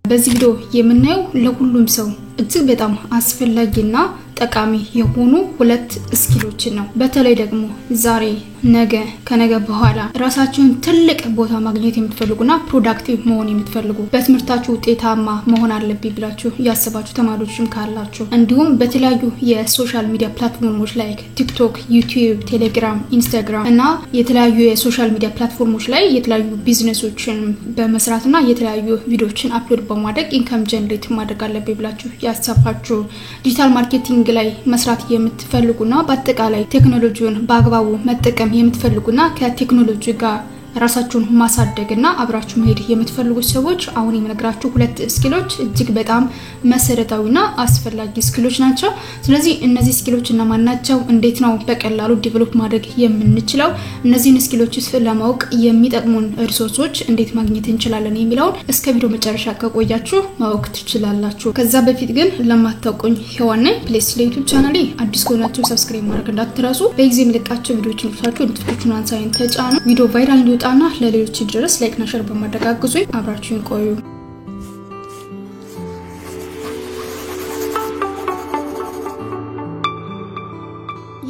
በዚህ ቪዲዮ የምናየው ለሁሉም ሰው እጅግ በጣም አስፈላጊና ጠቃሚ የሆኑ ሁለት ስኪሎችን ነው። በተለይ ደግሞ ዛሬ ነገ ከነገ በኋላ ራሳችሁን ትልቅ ቦታ ማግኘት የምትፈልጉና ፕሮዳክቲቭ መሆን የምትፈልጉ በትምህርታችሁ ውጤታማ መሆን አለብኝ ብላችሁ ያስባችሁ ተማሪዎችም ካላችሁ እንዲሁም በተለያዩ የሶሻል ሚዲያ ፕላትፎርሞች ላይ ቲክቶክ፣ ዩቲዩብ፣ ቴሌግራም፣ ኢንስታግራም እና የተለያዩ የሶሻል ሚዲያ ፕላትፎርሞች ላይ የተለያዩ ቢዝነሶችን በመስራትና የተለያዩ ቪዲዮዎችን አፕሎድ በማድረግ ኢንካም ጀነሬት ማድረግ አለብኝ ብላችሁ ያስባችሁ ዲጂታል ማርኬቲንግ ላይ መስራት የምትፈልጉና በአጠቃላይ ቴክኖሎጂውን በአግባቡ መጠቀም የምትፈልጉና ከቴክኖሎጂ ጋር ራሳችሁን ማሳደግና አብራችሁ መሄድ የምትፈልጉ ሰዎች አሁን የምነግራችሁ ሁለት ስኪሎች እጅግ በጣም መሰረታዊና አስፈላጊ ስኪሎች ናቸው። ስለዚህ እነዚህ ስኪሎች እነማን ናቸው? እንዴት ነው በቀላሉ ዲቨሎፕ ማድረግ የምንችለው? እነዚህን ስኪሎችስ ለማወቅ የሚጠቅሙን ሪሶርሶች እንዴት ማግኘት እንችላለን የሚለውን እስከ ቪዲዮ መጨረሻ ከቆያችሁ ማወቅ ትችላላችሁ። ከዛ በፊት ግን ለማታውቁኝ ሄዋን ነኝ። ፕሊዝ ለዩቲዩብ ቻናሌ አዲስ ከሆናችሁ ሰብስክራይብ ማድረግ እንዳትረሱ። በጊዜ ምልቃቸው ቪዲዮዎችን ልታችሁ ኖቲፊኬሽኑን አንሳይን ተጫኑ። ቪዲዮ ቫይራል ጣና ለሌሎች ድረስ ላይክ እና ሼር በማድረግ አግዙኝ። አብራችሁን ቆዩ።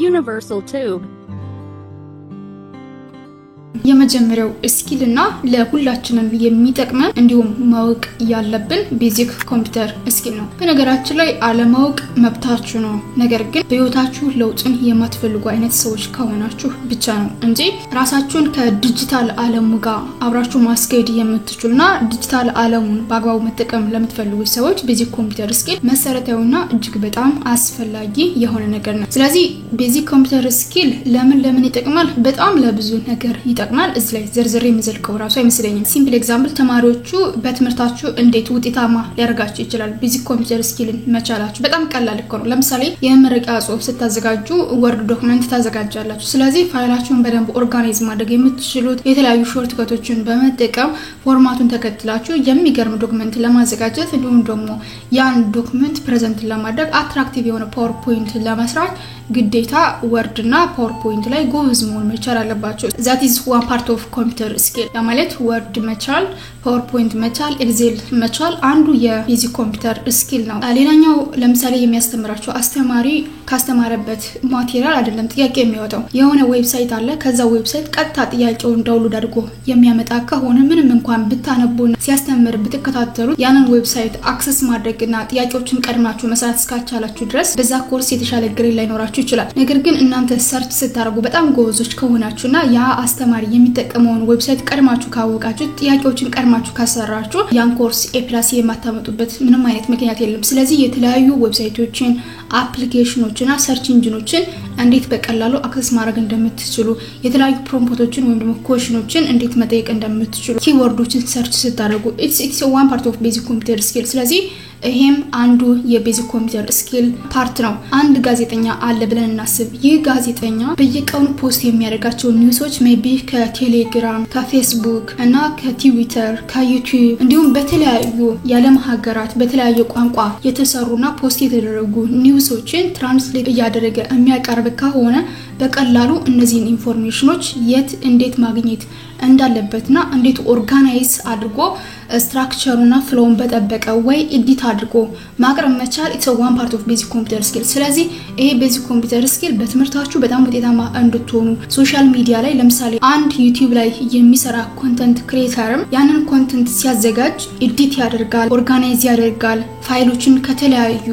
Universal Tube የመጀመሪያው ስኪልና ለሁላችንም የሚጠቅመን እንዲሁም ማወቅ ያለብን ቤዚክ ኮምፒውተር ስኪል ነው። በነገራችን ላይ አለማወቅ መብታችሁ ነው። ነገር ግን በህይወታችሁ ለውጥን የማትፈልጉ አይነት ሰዎች ከሆናችሁ ብቻ ነው እንጂ ራሳችሁን ከዲጂታል ዓለሙ ጋር አብራችሁ ማስኬድ የምትችሉና ዲጂታል ዓለሙን በአግባቡ መጠቀም ለምትፈልጉ ሰዎች ቤዚክ ኮምፒውተር ስኪል መሰረታዊና እጅግ በጣም አስፈላጊ የሆነ ነገር ነው። ስለዚህ ቤዚክ ኮምፒውተር ስኪል ለምን ይጠቅማል? በጣም ለብዙ ነገር ይጠቅማል። እዚህ ላይ ዝርዝር የምዘልቀው ራሱ አይመስለኝም። ሲምፕል ኤግዛምፕል ተማሪዎቹ በትምህርታችሁ እንዴት ውጤታማ ሊያደርጋችሁ ይችላል? ቤዚክ ኮምፒውተር ስኪልን መቻላችሁ በጣም ቀላል እኮ ነው። ለምሳሌ የመረቂያ ጽሁፍ ስታዘጋጁ ወርድ ዶክመንት ታዘጋጃላችሁ። ስለዚህ ፋይላችሁን በደንብ ኦርጋናይዝ ማድረግ የምትችሉት የተለያዩ ሾርትከቶችን በመጠቀም ፎርማቱን ተከትላችሁ የሚገርም ዶክመንት ለማዘጋጀት እንዲሁም ደግሞ ያን ዶክመንት ፕሬዘንት ለማድረግ አትራክቲቭ የሆነ ፓወርፖይንት ለመስራት ግዴታ ወርድና ፓወርፖይንት ላይ ጎበዝ መሆን መቻል አለባችሁ። that is one part of computer skill ማለት ወርድ መቻል፣ ፓወርፖይንት መቻል፣ ኤክሴል መቻል አንዱ የቤዚክ ኮምፒውተር ስኪል ነው። ሌላኛው ለምሳሌ የሚያስተምራችሁ አስተማሪ ካስተማረበት ማቴሪያል አይደለም ጥያቄ የሚያወጣው የሆነ ዌብሳይት አለ። ከዛ ዌብሳይት ቀጥታ ጥያቄውን ዳውንሎድ አድርጎ የሚያመጣ ከሆነ ምንም እንኳን ብታነቡና ሲያስተምር ብትከታተሉ ያንን ዌብሳይት አክሰስ ማድረግና ጥያቄዎችን ቀድማችሁ መስራት እስካቻላችሁ ድረስ በዛ ኮርስ የተሻለ ግሬድ ላይኖራችሁ ይችላል። ነገር ግን እናንተ ሰርች ስታደርጉ በጣም ጎበዞች ከሆናችሁና ያ አስተማሪ የሚጠቀመውን ዌብሳይት ቀድማችሁ ካወቃችሁ ጥያቄዎችን ቀድማችሁ ካሰራችሁ ያን ኮርስ ኤ+ የማታመጡበት ምንም አይነት ምክንያት የለም። ስለዚህ የተለያዩ ዌብሳይቶችን፣ አፕሊኬሽኖችና ሰርች ኢንጂኖችን እንዴት በቀላሉ አክሰስ ማድረግ እንደምትችሉ የተለያዩ ፕሮምፕቶችን ወይም ደግሞ ኮሽኖችን እንዴት መጠየቅ እንደምትችሉ ኪወርዶችን ሰርች ስታደርጉ it's one part of basic computer skill። ስለዚህ ይሄም አንዱ የቤዚክ ኮምፒውተር ስኪል ፓርት ነው። አንድ ጋዜጠኛ አለ ብለን እናስብ። ይህ ጋዜጠኛ በየቀኑ ፖስት የሚያደርጋቸው ኒውሶች ሜቢ ከቴሌግራም፣ ከፌስቡክ እና ከትዊተር፣ ከዩቲዩብ እንዲሁም በተለያዩ የዓለም ሀገራት በተለያየ ቋንቋ የተሰሩና ፖስት የተደረጉ ኒውሶችን ትራንስሌት እያደረገ የሚያቀርብ ከሆነ በቀላሉ እነዚህን ኢንፎርሜሽኖች የት እንዴት ማግኘት እንዳለበትና እንዴት ኦርጋናይዝ አድርጎ ስትራክቸሩና ፍሎውን በጠበቀ ወይ ኤዲት አድርጎ ማቅረብ መቻል it's one part of basic computer skill። ስለዚህ ይሄ ቤዚክ ኮምፒውተር ስኪል በትምህርታችሁ በጣም ውጤታማ እንድትሆኑ ሶሻል ሚዲያ ላይ ለምሳሌ አንድ ዩቲዩብ ላይ የሚሰራ ኮንተንት ክሬተርም ያንን ኮንተንት ሲያዘጋጅ ኤዲት ያደርጋል፣ ኦርጋናይዝ ያደርጋል፣ ፋይሎችን ከተለያዩ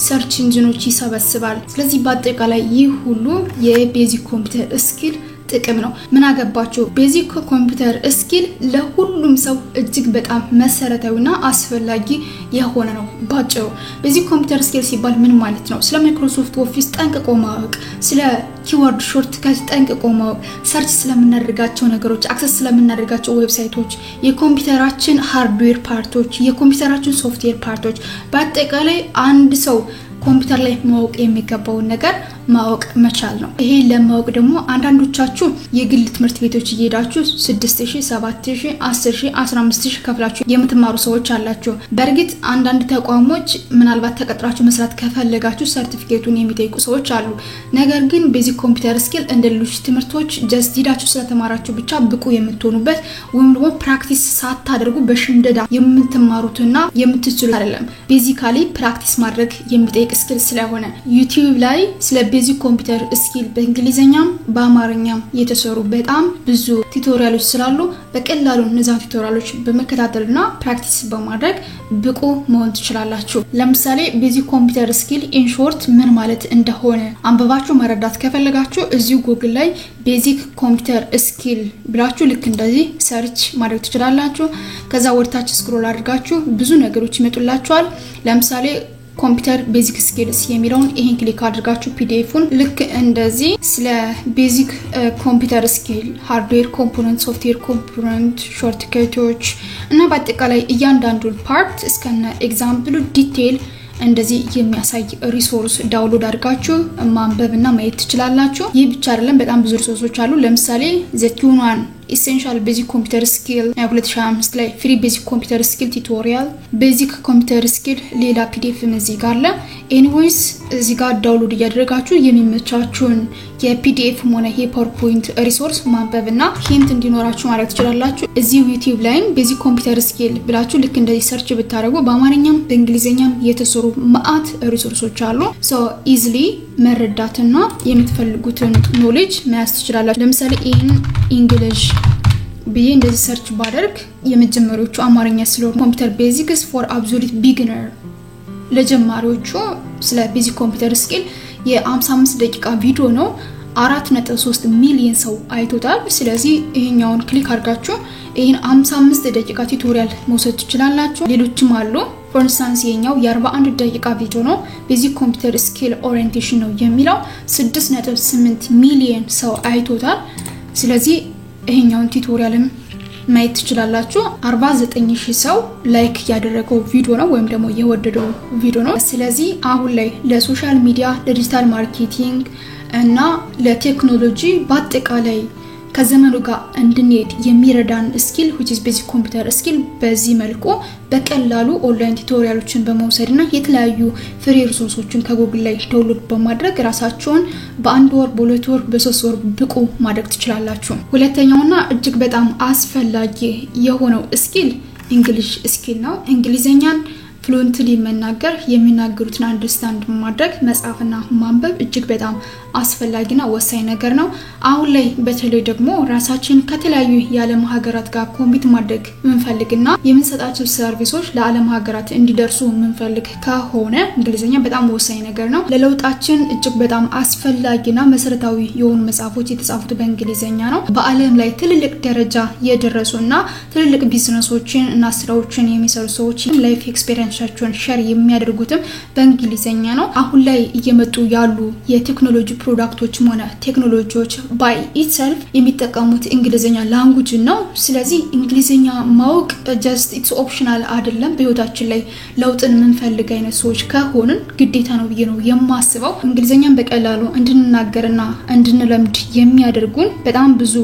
ሰርች ኢንጂኖች ይሰበስባል። ስለዚህ በአጠቃላይ ይህ ሁሉ የቤዚክ ኮምፒውተር ስኪል ጥቅም ነው። ምን አገባችሁ? ቤዚክ ኮምፒውተር ስኪል ለሁሉም ሰው እጅግ በጣም መሰረታዊና አስፈላጊ የሆነ ነው። ባጭሩ ቤዚክ ኮምፒውተር ስኪል ሲባል ምን ማለት ነው? ስለ ማይክሮሶፍት ኦፊስ ጠንቅቆ ማወቅ፣ ስለ ኪወርድ ሾርትከት ጠንቅቆ ማወቅ፣ ሰርች ስለምናደርጋቸው ነገሮች፣ አክሰስ ስለምናደርጋቸው ዌብሳይቶች፣ የኮምፒውተራችን ሃርድዌር ፓርቶች፣ የኮምፒውተራችን ሶፍትዌር ፓርቶች በአጠቃላይ አንድ ሰው ኮምፒውተር ላይ ማወቅ የሚገባው ነገር ማወቅ መቻል ነው። ይሄ ለማወቅ ደግሞ አንዳንዶቻችሁ የግል ትምህርት ቤቶች እየሄዳችሁ 6000 7000 10000 15000 ከፍላችሁ የምትማሩ ሰዎች አላችሁ። በእርግጥ አንዳንድ ተቋሞች ምናልባት ተቀጥራችሁ መስራት ከፈለጋችሁ ሰርቲፊኬቱን የሚጠይቁ ሰዎች አሉ። ነገር ግን ቤዚክ ኮምፒውተር ስኪል እንደሌሎች ትምህርቶች ጀስት ሄዳችሁ ስለተማራችሁ ብቻ ብቁ የምትሆኑበት ወይም ደግሞ ፕራክቲስ ሳታደርጉ በሽምደዳ የምትማሩትና የምትችሉት አይደለም። ቤዚካሊ ፕራክቲስ ማድረግ የሚጠይቅ ስኪል ስለሆነ ዩቲዩብ ላይ ስለ ቤዚክ ኮምፒውተር ስኪል በእንግሊዘኛም በአማርኛም የተሰሩ በጣም ብዙ ቱቶሪያሎች ስላሉ በቀላሉ እነዛ ቱቶሪያሎች በመከታተልና ፕራክቲስ በማድረግ ብቁ መሆን ትችላላችሁ። ለምሳሌ ቤዚክ ኮምፒውተር ስኪል ኢን ሾርት ምን ማለት እንደሆነ አንብባችሁ መረዳት ከፈለጋችሁ እዚሁ ጉግል ላይ ቤዚክ ኮምፒውተር ስኪል ብላችሁ ልክ እንደዚህ ሰርች ማድረግ ትችላላችሁ። ከዛ ወርታች ስክሮል አድርጋችሁ ብዙ ነገሮች ይመጡላችኋል። ለምሳሌ ኮምፒውተር ቤዚክ ስኪልስ የሚለውን ይሄን ክሊክ አድርጋችሁ ፒዲኤፉን ልክ እንደዚህ ስለ ቤዚክ ኮምፒውተር ስኪል ሃርድዌር ኮምፖነንት ሶፍትዌር ኮምፖነንት ሾርትከቶች እና በአጠቃላይ እያንዳንዱን ፓርት እስከነ ኤግዛምፕሉ ዲቴል እንደዚህ የሚያሳይ ሪሶርስ ዳውንሎድ አድርጋችሁ ማንበብና ማየት ትችላላችሁ። ይህ ብቻ አይደለም፣ በጣም ብዙ ሪሶርሶች አሉ። ለምሳሌ ዘ2-in-1 essential basic computer skill 2005 ላይ free basic computer skill tutorial basic computer skill ሌላ ፒዲኤፍ እዚህ ጋር አለ። ኤኒዌይስ እዚህ ጋር ዳውንሎድ ያደረጋችሁ የሚመቻችሁን የፒዲኤፍ ሆነ የፓወርፖይንት ሪሶርስ ማንበብና ሂንት እንዲኖራችሁ ማድረግ ትችላላችሁ። እዚህ ዩቲዩብ ላይም ቤዚክ ኮምፒውተር ስኪል ብላችሁ ልክ እንደዚህ ሰርች ብታደርጉ በአማርኛም በእንግሊዘኛም የተሰሩ ማአት ሪሶርሶች አሉ። ሶ ኢዚሊ መረዳትና የምትፈልጉትን ኖሌጅ መያዝ ትችላላችሁ። ለምሳሌ ኢን እንግሊሽ ብዬ እንደዚህ ሰርች ባደርግ የመጀመሪያዎቹ አማርኛ ስለሆነ ኮምፒውተር ቤዚክስ ፎር አብሶሉት ቢጊነር ለጀማሪዎቹ ስለ ቤዚክ ኮምፒውተር ስኪል የ55 ደቂቃ ቪዲዮ ነው። 4.3 ሚሊዮን ሰው አይቶታል። ስለዚህ ይሄኛውን ክሊክ አድርጋችሁ ይሄን 55 ደቂቃ ቱቶሪያል መውሰድ ትችላላችሁ። ሌሎችም አሉ። ፎር ኢንስታንስ የኛው የ41 ደቂቃ ቪዲዮ ነው። ቤዚክ ኮምፒውተር ስኪል ኦሪየንቴሽን ነው የሚለው 6.8 ሚሊዮን ሰው አይቶታል። ስለዚህ ይሄኛውን ቱቶሪያልም ማየት ትችላላችሁ። 49000 ሰው ላይክ ያደረገው ቪዲዮ ነው ወይም ደግሞ የወደደው ቪዲዮ ነው። ስለዚህ አሁን ላይ ለሶሻል ሚዲያ ለዲጂታል ማርኬቲንግ እና ለቴክኖሎጂ በአጠቃላይ ከዘመኑ ጋር እንድንሄድ የሚረዳን ስኪል which is basic computer skill በዚህ መልኩ በቀላሉ ኦንላይን ቱቶሪያሎችን በመውሰድና የተለያዩ ፍሪ ሪሶርሶችን ከጉግል ላይ ዳውንሎድ በማድረግ ራሳችሁን በአንድ ወር በሁለት ወር በሶስት ወር ብቁ ማድረግ ትችላላችሁ። ሁለተኛውና እጅግ በጣም አስፈላጊ የሆነው ስኪል እንግሊሽ ስኪል ነው። እንግሊዘኛን ፍሉንትሊ መናገር የሚናገሩትን አንደርስታንድ ማድረግ መጻፍና ማንበብ እጅግ በጣም አስፈላጊና ወሳኝ ነገር ነው። አሁን ላይ በተለይ ደግሞ ራሳችን ከተለያዩ የዓለም ሀገራት ጋር ኮምፒት ማድረግ ምንፈልግና የምንሰጣቸው ሰርቪሶች ለዓለም ሀገራት እንዲደርሱ ምንፈልግ ከሆነ እንግሊዘኛ በጣም ወሳኝ ነገር ነው። ለለውጣችን እጅግ በጣም አስፈላጊና መሰረታዊ የሆኑ መጽሐፎች የተጻፉት በእንግሊዘኛ ነው። በዓለም ላይ ትልልቅ ደረጃ የደረሱና ትልልቅ ቢዝነሶችን እና ስራዎችን የሚሰሩ ሰዎች ላይፍ ኤክስፒሪየንሳቸውን ሼር የሚያደርጉትም በእንግሊዘኛ ነው። አሁን ላይ እየመጡ ያሉ የቴክኖሎጂ ፕሮዳክቶችም ሆነ ቴክኖሎጂዎች by itself የሚጠቀሙት እንግሊዘኛ ላንጉጅ ነው። ስለዚህ እንግሊዘኛ ማወቅ just it's optional አይደለም። በህይወታችን ላይ ለውጥን ምንፈልግ አይነት ሰዎች ከሆንን ግዴታ ነው ብዬ ነው የማስበው። እንግሊዘኛን በቀላሉ እንድንናገርና እንድንለምድ የሚያደርጉን በጣም ብዙ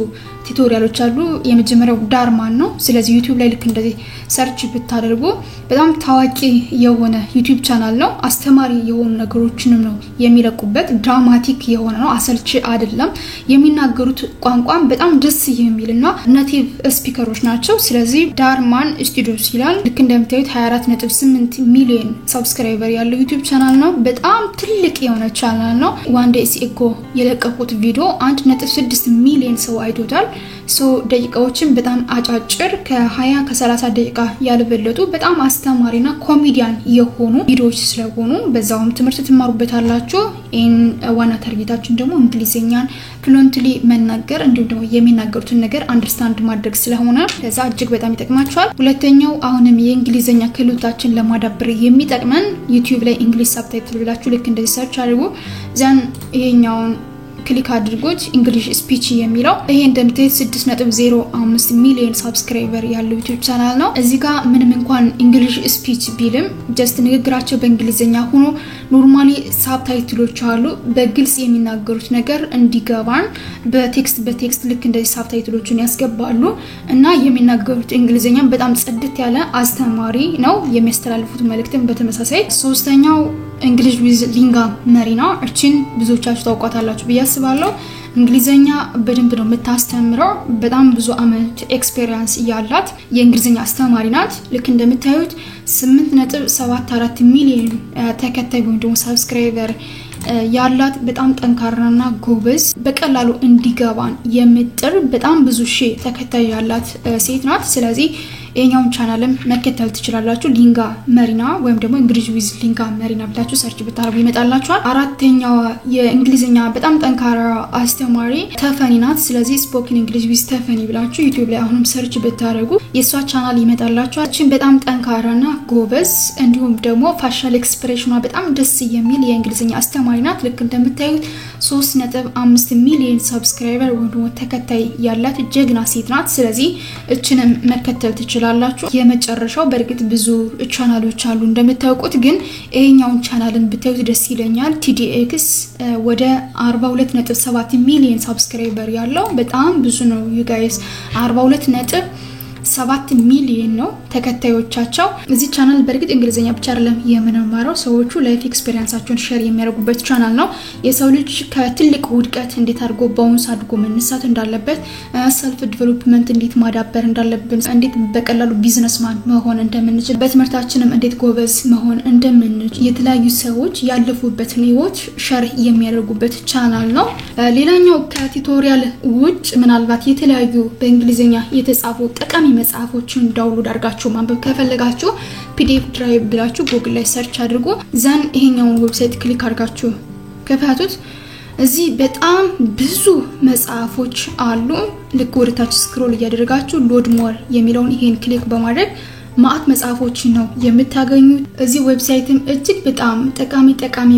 ቱቶሪያሎች አሉ። የመጀመሪያው ዳርማን ነው። ስለዚህ ዩቲዩብ ላይ ልክ እንደዚህ ሰርች ብታደርጉ በጣም ታዋቂ የሆነ ዩቲዩብ ቻናል ነው። አስተማሪ የሆኑ ነገሮችንም ነው የሚለቁበት። ድራማቲክ የሆነ ነው፣ አሰልቺ አይደለም። የሚናገሩት ቋንቋም በጣም ደስ የሚልና ኔቲቭ ስፒከሮች ናቸው። ስለዚህ ዳርማን ስቱዲዮስ ይላል። ልክ እንደምታዩት 24.8 ሚሊዮን ሰብስክራይበር ያለው ዩቲዩብ ቻናል ነው። በጣም ትልቅ የሆነ ቻናል ነው። ዋን ዴይ ሲኤኮ የለቀቁት ቪዲዮ 1.6 ሚሊዮን ሰው አይቶታል። ሶ ደቂቃዎችን በጣም አጫጭር ከ20 ከ30 ደቂቃ ያልበለጡ በጣም አስተማሪና ኮሜዲያን የሆኑ ቪዲዮዎች ስለሆኑ በዛውም ትምህርት ትማሩበታላችሁ። ዋና ታርጌታችን ደግሞ እንግሊዘኛን ፍሉንትሊ መናገር እንዲሁም ደግሞ የሚናገሩትን ነገር አንደርስታንድ ማድረግ ስለሆነ ለዛ እጅግ በጣም ይጠቅማችኋል። ሁለተኛው አሁንም የእንግሊዘኛ ክህሎታችን ለማዳበር የሚጠቅመን ዩቲዩብ ላይ እንግሊሽ ሳብታይትል ብላችሁ ልክ እንደዚህ ሰርች አድርጉ። ዘን ይሄኛውን ክሊክ አድርጉት እንግሊሽ ስፒች የሚለው ይሄ እንደምታዩት 6.05 ሚሊዮን ሰብስክራይበር ያለው ዩቲዩብ ቻናል ነው እዚህ ጋር ምንም እንኳን እንግሊሽ ስፒች ቢልም ጀስት ንግግራቸው በእንግሊዘኛ ሆኖ ኖርማሊ ሳብታይትሎች አሉ በግልጽ የሚናገሩት ነገር እንዲገባን በቴክስት ልክ እንደዚህ ሳብታይትሎችን ያስገባሉ እና የሚናገሩት እንግሊዘኛ በጣም ጽድት ያለ አስተማሪ ነው የሚያስተላልፉት መልእክትን በተመሳሳይ ሶስተኛው እንግሊሽ ዊዝ ሊንጋ መሪና እቺን ብዙዎቻችሁ ታውቋታላችሁ በያስባለው እንግሊዘኛ በደንብ ነው የምታስተምረው በጣም ብዙ አመት ኤክስፒሪየንስ ያላት የእንግሊዘኛ አስተማሪ ናት ልክ እንደምታዩት 8.74 ሚሊዮን ተከታይ ወይም ሰብስክራይበር ያላት በጣም ጠንካራና ጎበዝ በቀላሉ እንዲገባን የምጥር በጣም ብዙ ሺህ ተከታይ ያላት ሴት ናት ስለዚህ የኛውን ቻናልም መከታተል ትችላላችሁ ሊንጋ መሪና ወይም ደግሞ እንግሊሽ ዊዝ ሊንጋ መሪና ብላችሁ ሰርች ብታረጉ ይመጣላችኋል አራተኛው የእንግሊዘኛ በጣም ጠንካራ አስተማሪ ተፈኒ ናት ስለዚህ ስፖክን እንግሊሽ ዊዝ ተፈኒ ብላችሁ ዩቲዩብ ላይ አሁንም ሰርች ብታረጉ የሷ ቻናል ይመጣላችኋል እቺን በጣም ጠንካራና ጎበዝ እንዲሁም ደግሞ ፋሻል ኤክስፕሬሽኗ በጣም ደስ የሚል የእንግሊዘኛ አስተማሪ ናት ልክ እንደምታዩት 3.5 ሚሊዮን ሰብስክራይበር ወይም ደግሞ ተከታይ ያላት ጀግና ሴት ናት ስለዚህ እቺንም መከታተል ትችላላችሁ የመጨረሻው በርግጥ ብዙ ቻናሎች አሉ እንደምታውቁት ግን ይሄኛውን ቻናልን ብታዩት ደስ ይለኛል TDX ወደ 42.7 ሚሊዮን ሰብስክራይበር ያለው በጣም ብዙ ነው you guys 42.7 ሚሊዮን ነው ተከታዮቻቸው እዚህ ቻናል በርግጥ እንግሊዘኛ ብቻ አይደለም የምንማረው ሰዎቹ ላይፍ ኤክስፒሪየንሳቸውን ሼር የሚያደርጉበት ቻናል ነው የሰው ልጅ ከትልቅ ውድቀት እንዴት አድርጎ ባውንስ አድርጎ መነሳት እንዳለበት ሰልፍ ዲቨሎፕመንት እንዴት ማዳበር እንዳለብን እንዴት በቀላሉ ቢዝነስማን መሆን እንደምንችል በትምህርታችንም እንዴት ጎበዝ መሆን እንደምንችል የተለያዩ ሰዎች ያለፉበትን ህይወት ሼር የሚያደርጉበት ቻናል ነው ሌላኛው ከቱቶሪያል ውጭ ምናልባት የተለያዩ በእንግሊዘኛ የተጻፉ ጠቃሚ መጽሐፎችን ዳውንሎድ አድርጋችሁ ማንበብ ከፈለጋችሁ PDF ድራይቭ ብላችሁ Google ላይ ሰርች አድርጉ ዘን ይሄኛውን ዌብሳይት ክሊክ አድርጋችሁ ከፈቱት እዚህ በጣም ብዙ መጽሐፎች አሉ ልክ ወደታች ስክሮል እያደረጋችሁ ሎድ ሞር የሚለውን ይሄን ክሊክ በማድረግ ማአት መጽሐፎች ነው የምታገኙት እዚህ ዌብሳይትም እጅግ በጣም ጠቃሚ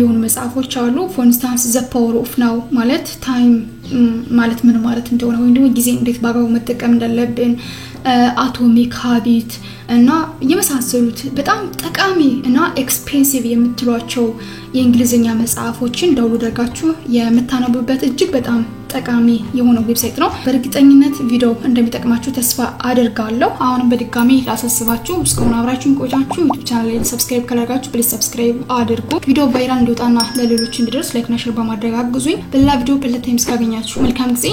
የሆኑ መጽሐፎች አሉ for instance the power of now ማለት ታይም ማለት ምን ማለት እንደሆነ ወይ ደግሞ ጊዜ እንዴት ባጋው መጠቀም እንዳለብን atomic habit እና የመሳሰሉት በጣም ጠቃሚ እና ኤክስፔንሲቭ የምትሏቸው የእንግሊዘኛ መጽሐፎችን ዳውንሎድ አድርጋችሁ የምታነቡበት እጅግ በጣም ጠቃሚ የሆነ ዌብሳይት ነው በእርግጠኝነት ቪዲዮ እንደሚጠቅማችሁ ተስፋ አደርጋለሁ አሁንም በድጋሚ ላሳስባችሁ እስካሁን አብራችሁን ቆያችሁ ዩቲዩብ ቻናሌን ሰብስክራይብ ካላደረጋችሁ ፕሊዝ ሰብስክራይብ አድርጉ ቪዲዮ ቫይራል እንዲወጣና ለሌሎች እንዲደርስ ላይክ እና ሼር በማድረግ አግዙኝ በሌላ ቪዲዮ በሌላ ታይም እስካገኛችሁ መልካም ጊዜ